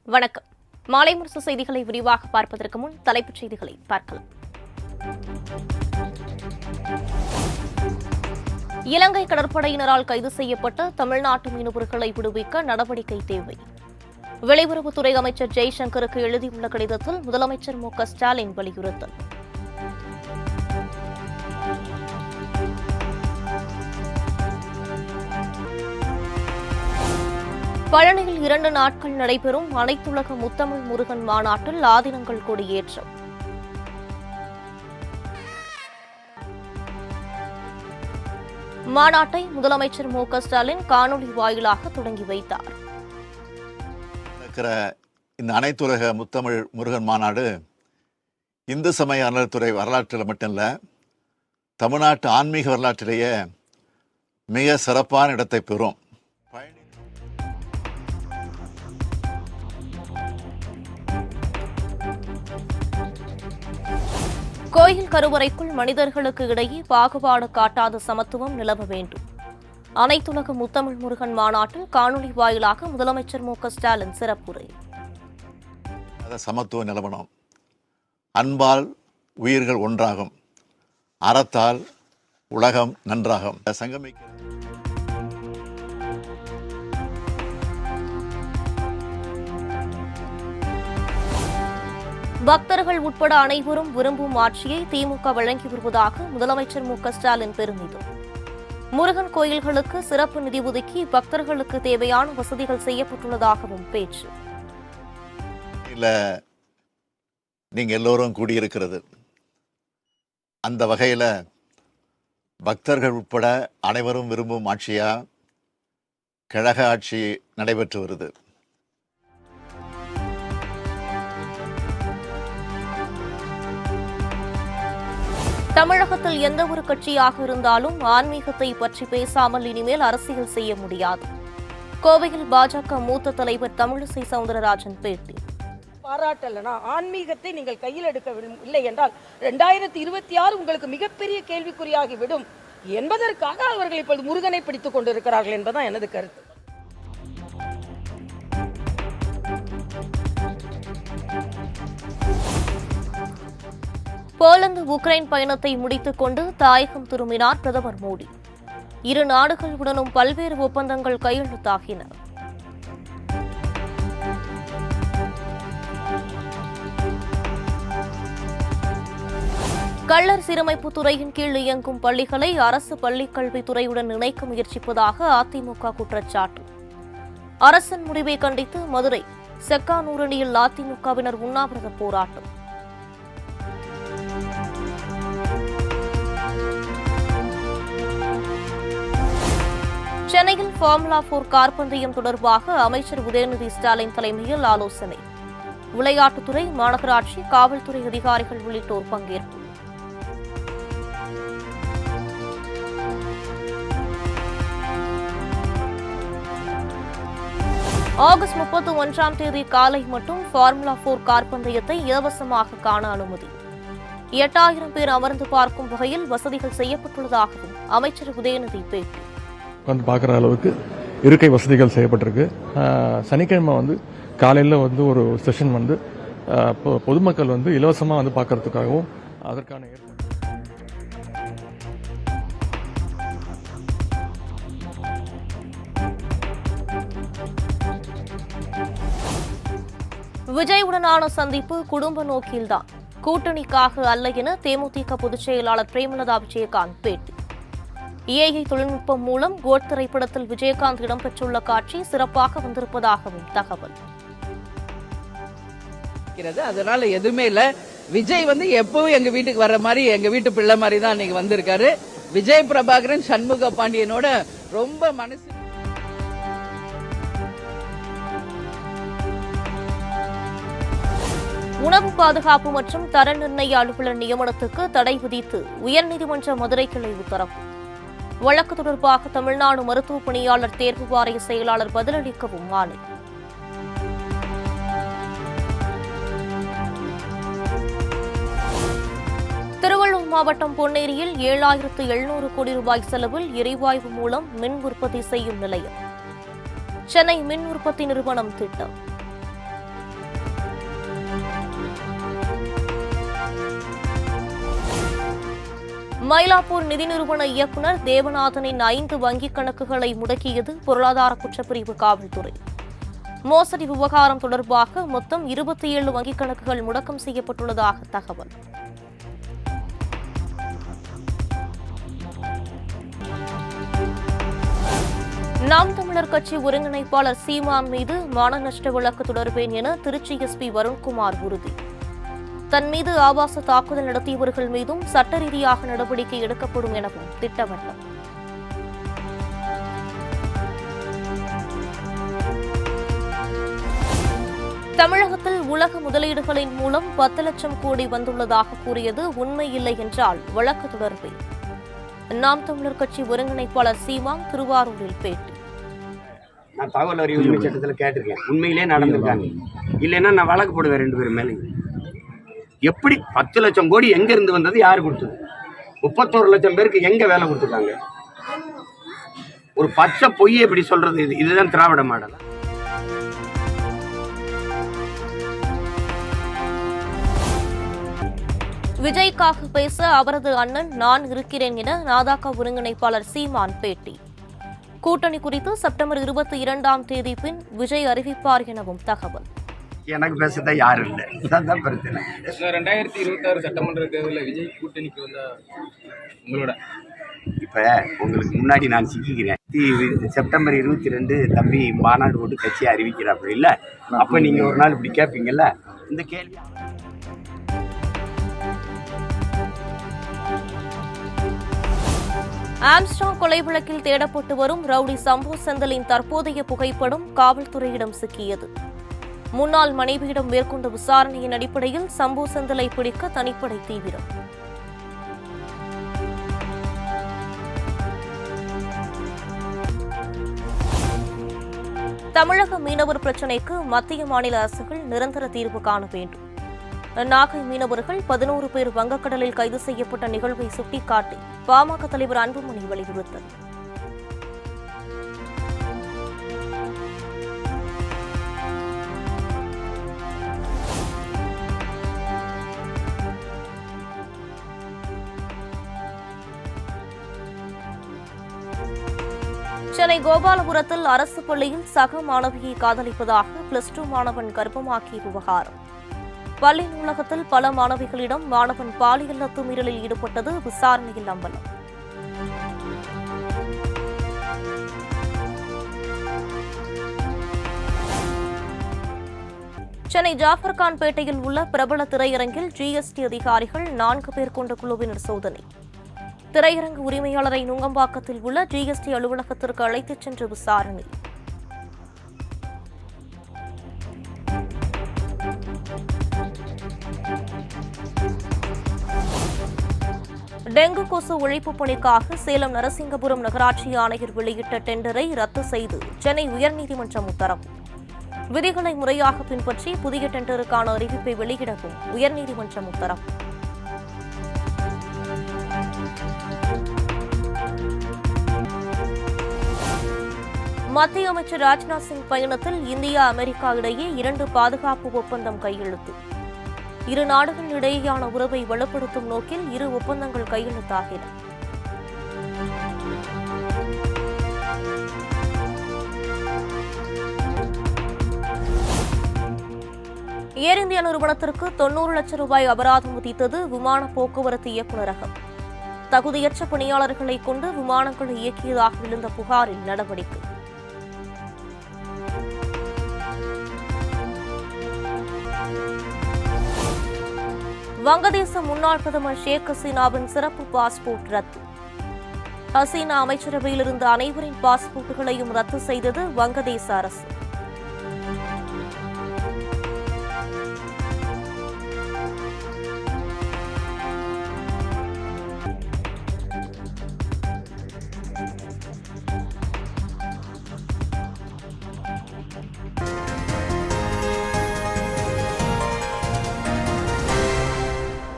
வணக்கம். மாலை முரசு செய்திகளை விரிவாக பார்ப்பதற்கு முன் தலைப்புச் செய்திகளை பார்க்கலாம். இலங்கை கடற்படையினரால் கைது செய்யப்பட்ட தமிழ்நாட்டு மீனவர்களை விடுவிக்க நடவடிக்கை தேவை. வெளியுறவுத்துறை அமைச்சர் ஜெய்சங்கருக்கு எழுதியுள்ள கடிதத்தில் முதலமைச்சர் மு.க.ஸ்டாலின் வலியுறுத்தல். பழனியில் 2 நாட்கள் நடைபெறும் அனைத்துலக முத்தமிழ் முருகன் மாநாட்டில் ஆதினங்கள் கொடியேற்றம். மாநாட்டை முதலமைச்சர் மு.க.ஸ்டாலின் காணொலி வாயிலாக தொடங்கி வைத்தார். இந்த அனைத்துலக முத்தமிழ் முருகன் மாநாடு இந்து சமய அறநிலையத்துறை வரலாற்றில் மட்டும் இல்லை, தமிழ்நாட்டு ஆன்மீக வரலாற்றிலேயே மிக சிறப்பான இடத்தை பெறும். கோயில் கருவறைக்குள் மனிதர்களுக்கு இடையே பாகுபாடு காட்டாத சமத்துவம் நிலவ வேண்டும். அனைத்துலக முத்தமிழ் முருகன் மாநாட்டில் காணொலி வாயிலாக முதலமைச்சர் மு.க.ஸ்டாலின் சிறப்புரை. சமத்துவம் நிலவணும். அன்பால் உயிர்கள் ஒன்றாகும், அறத்தால் உலகம் நன்றாகும். சங்கமிக்க பக்தர்கள் உட்பட அனைவரும் விரும்பும் ஆட்சியை திமுக வழங்கி வருவதாக முதலமைச்சர் மு.க.ஸ்டாலின் பெருமிதம். முருகன் கோயில்களுக்கு சிறப்பு நிதி ஒதுக்கி பக்தர்களுக்கு தேவையான வசதிகள் செய்யப்பட்டுள்ளதாகவும் பேச்சு. நீங்க எல்லோரும் கூடியிருக்கிறது, அந்த வகையில் பக்தர்கள் உட்பட அனைவரும் விரும்பும் ஆட்சியா கழக ஆட்சி நடைபெற்று வருது. தமிழகத்தில் எந்த ஒரு கட்சியாக இருந்தாலும் ஆன்மீகத்தை பற்றி பேசாமல் இனிமேல் அரசியல் செய்ய முடியாது. கோவையில் பாஜக மூத்த தலைவர் தமிழிசை சவுந்தரராஜன் பேட்டி. பாராட்டலனா ஆன்மீகத்தை நீங்கள் கையில் எடுக்கவில்லை என்றால் 2026 உங்களுக்கு மிகப்பெரிய கேள்விக்குறியாகிவிடும் என்பதற்காக அவர்கள் இப்போது முருகனை பிடித்துக் கொண்டிருக்கிறார்கள் என்பதுதான் எனது கருத்து. போலந்து உக்ரைன் பயணத்தை முடித்துக் கொண்டு தாயகம் திரும்பினார் பிரதமர் மோடி. இரு நாடுகளுடனும் பல்வேறு ஒப்பந்தங்கள் கையெழுத்தாகின. கள்ளர் சீரமைப்பு துறையின் கீழ் இயங்கும் பள்ளிகளை அரசு பள்ளிக்கல்வித்துறையுடன் இணைக்க முயற்சிப்பதாக அதிமுக குற்றச்சாட்டு. அரசின் முடிவை கண்டித்து மதுரை செக்கானூரணியில் அதிமுகவினர் உண்ணாவிரத போராட்டம். சென்னையில் ஃபார்முலா 4 கார் பந்தயம் தொடர்பாக அமைச்சர் உதயநிதி ஸ்டாலின் தலைமையில் ஆலோசனை. விளையாட்டுத்துறை, மாநகராட்சி, காவல்துறை அதிகாரிகள் உள்ளிட்டோர் பங்கேற்பு. ஆகஸ்ட் 31ஆம் தேதி காலை மட்டும் ஃபார்முலா 4 கார் பந்தயத்தை இலவசமாக காண அனுமதி. 8000 பேர் அமர்ந்து பார்க்கும் வகையில் வசதிகள் செய்யப்பட்டுள்ளதாகவும் அமைச்சர் உதயநிதி பேட்டி. உட்காந்து பார்க்குற அளவுக்கு இருக்கை வசதிகள் செய்யப்பட்டிருக்கு. சனிக்கிழமை காலையில் ஒரு செஷன் பொதுமக்கள் இலவசமாக பார்க்கறதுக்காகவும் அதற்கான ஏற்பாடு. விஜயுடனான சந்திப்பு குடும்ப நோக்கில்தான், கூட்டணிக்காக அல்ல என தேமுதிக பொதுச் செயலாளர் பிரேமலதா விஜயகாந்த் பேட்டி. ஏஐ தொழில்நுட்பம் மூலம் கோட் திரைப்படத்தில் விஜயகாந்த் இடம்பெற்றுள்ள காட்சி சிறப்பாக வந்திருப்பதாகவும் தகவல். அதனால எதுவுமே இல்ல. விஜய் எப்பவும் எங்க வீட்டுக்கு வர்ற மாதிரி, எங்க வீட்டு பிள்ளை மாதிரி தான் நீங்க வந்திருக்காரு. விஜய் பிரபாகரன் சண்முக பாண்டியனோட ரொம்ப மனசு. உணவு பாதுகாப்பு மற்றும் தர நிர்ணய அலுவலர் நியமனத்துக்கு தடை விதித்து உயர்நீதிமன்ற மதுரை கிளை உத்தரவு. வழக்கு தொடர்பாக தமிழ்நாடு மருத்துவ பணியாளர் தேர்வு வாரிய செயலாளர் பதிலளிக்கவும் ஆணை. திருவள்ளூர் மாவட்டம் பொன்னேரியில் 7700 கோடி ரூபாய் செலவில் எரிவாயு மூலம் மின் உற்பத்தி செய்யும் நிலையம். சென்னை மின் உற்பத்தி நிறுவனம் திட்டம். மயிலாப்பூர் நிதி நிறுவன இயக்குநர் தேவநாதனின் 5 வங்கிக் கணக்குகளை முடக்கியது பொருளாதார குற்றப்பிரிவு காவல்துறை. மோசடி விவகாரம் தொடர்பாக மொத்தம் 27 வங்கிக் கணக்குகள் முடக்கம் செய்யப்பட்டுள்ளதாக தகவல். நாம் தமிழர் கட்சி ஒருங்கிணைப்பாளர் சீமான் மீது மான நஷ்ட வழக்கு தொடர்பேன் என திருச்சி எஸ்பி வருண்குமார் உறுதி. தன் மீது ஆபாச தாக்குதல் நடத்தியவர்கள் மீதும் சட்ட ரீதியாக நடவடிக்கை எடுக்கப்படும் எனவும் திட்டவட்டம். தமிழகத்தில் உலக முதலீடுகளின் மூலம் 10 லட்சம் கோடி வந்துள்ளதாக கூறியது உண்மை இல்லை என்றால் வழக்கு தொடர்பேன். நாம் தமிழர் கட்சி ஒருங்கிணைப்பாளர் சீமான் திருவாரூரில் பேட்டி. நான் தகவல் அறிவு உரிமை சட்டத்தில் கேட்டிருக்கேன், உண்மையிலே நடந்திருக்காங்க, இல்லைன்னா நான் வழக்கு போடுவேன் 2 பேரும் மேலே. எப்படி 10 லட்சம் கோடி எங்க இருந்து வந்தது, யாரு கொடுத்தது? 31 லட்சம் பேருக்கு எங்க வேலை கொடுத்துருக்காங்க? ஒரு பச்சை பொய்யை எப்படி சொல்றது? இதுதான் திராவிட மாடல். விஜய்க்காக பேச அவரது அண்ணன் நான் இருக்கிறேன் என நாதாகா ஒருங்கிணைப்பாளர் சீமான் பேட்டி. கூட்டணி குறித்து செப்டம்பர் 22ஆம் தேதி பின் விஜய் அறிவிப்பார் எனவும் தகவல். எனக்கு பேசதான் யாரும் இல்லை, இதுதான் பிரச்சனை. 2026 சட்டமன்ற தேர்தலில் விஜய் கூட்டணிக்கு வந்தா உங்களோட இப்ப உங்களுக்கு முன்னாடி நான் சிக்கிக்கிறேன். செப்டம்பர் 22 தம்பி மாநாடு போட்டு கட்சியை அறிவிக்கிறாப்புல இல்ல, அப்ப நீங்க ஒரு நாள் இப்படி கேட்பீங்கல்ல இந்த கேள்வி. ஆம்ஸ்ட்ராங் கொலை வழக்கில் தேடப்பட்டு வரும் ரவுடி சம்பு செந்திலின் தற்போதைய புகைப்படம் காவல்துறையிடம் சிக்கியது. முன்னாள் மனைவியிடம் மேற்கொண்ட விசாரணையின் அடிப்படையில் சம்பு செந்திலை பிடிக்க தனிப்படை தீவிரம். தமிழக மீனவர் பிரச்சினைக்கு மத்திய மாநில அரசுகள் நிரந்தர தீர்வு காண வேண்டும். நாகை மீனவர்கள் 11 பேர் வங்கக்கடலில் கைது செய்யப்பட்ட நிகழ்வை சுட்டிக்காட்டி பாமக தலைவர் அன்புமணி வலியுறுத்தல். சென்னை கோபாலபுரத்தில் அரசு பள்ளியில் சக மாணவியை காதலிப்பதாக +2 மாணவன் கர்ப்பமாக்கிய விவகாரம். பள்ளி நூலகத்தில் பல மாணவிகளிடம் மாணவன் பாலியல் அத்துமீறலில் ஈடுபட்டது விசாரணையில் அம்பலம். சென்னை ஜாஃபர்கான் பேட்டையில் உள்ள பிரபல திரையரங்கில் ஜிஎஸ்டி அதிகாரிகள் 4 பேர் கொண்ட குழுவினர் சோதனை. திரையரங்கு உரிமையாளரை நுங்கம்பாக்கத்தில் உள்ள ஜிஎஸ்டி அலுவலகத்திற்கு அழைத்துச் சென்று விசாரணை. டெங்கு கொசு ஒழிப்பு பணிக்காக சேலம் நரசிங்கபுரம் நகராட்சி ஆணையர் வெளியிட்ட டெண்டரை ரத்து செய்து சென்னை உயர்நீதிமன்றம் உத்தரவு. விதிகளை முறையாக பின்பற்றி புதிய டெண்டருக்கான அறிவிப்பை வெளியிடவும் உயர்நீதிமன்றம் உத்தரவு. மத்திய அமைச்சர் ராஜ்நாத் சிங் பயணத்தில் இந்தியா அமெரிக்கா இடையே 2 பாதுகாப்பு ஒப்பந்தம் கையெழுத்து. இரு நாடுகள் இடையேயான உறவை வலுப்படுத்தும் நோக்கில் 2 ஒப்பந்தங்கள் கையெழுத்தாகின. ஏர் இந்தியா நிறுவனத்திற்கு 90 லட்சம் ரூபாய் அபராதம் விதித்தது விமான போக்குவரத்து இயக்குநரகம். தகுதியற்ற பணியாளர்களை கொண்டு விமானங்களை இயக்கியதாக எழுந்த புகாரில் நடவடிக்கை. வங்கதேச முன்னாள் பிரதமர் ஷேக் ஹசீனாவின் சிறப்பு பாஸ்போர்ட் ரத்து. ஹசீனா அமைச்சரவையில் இருந்த அனைவரின் பாஸ்போர்ட்டுகளையும் ரத்து செய்தது வங்கதேச அரசு.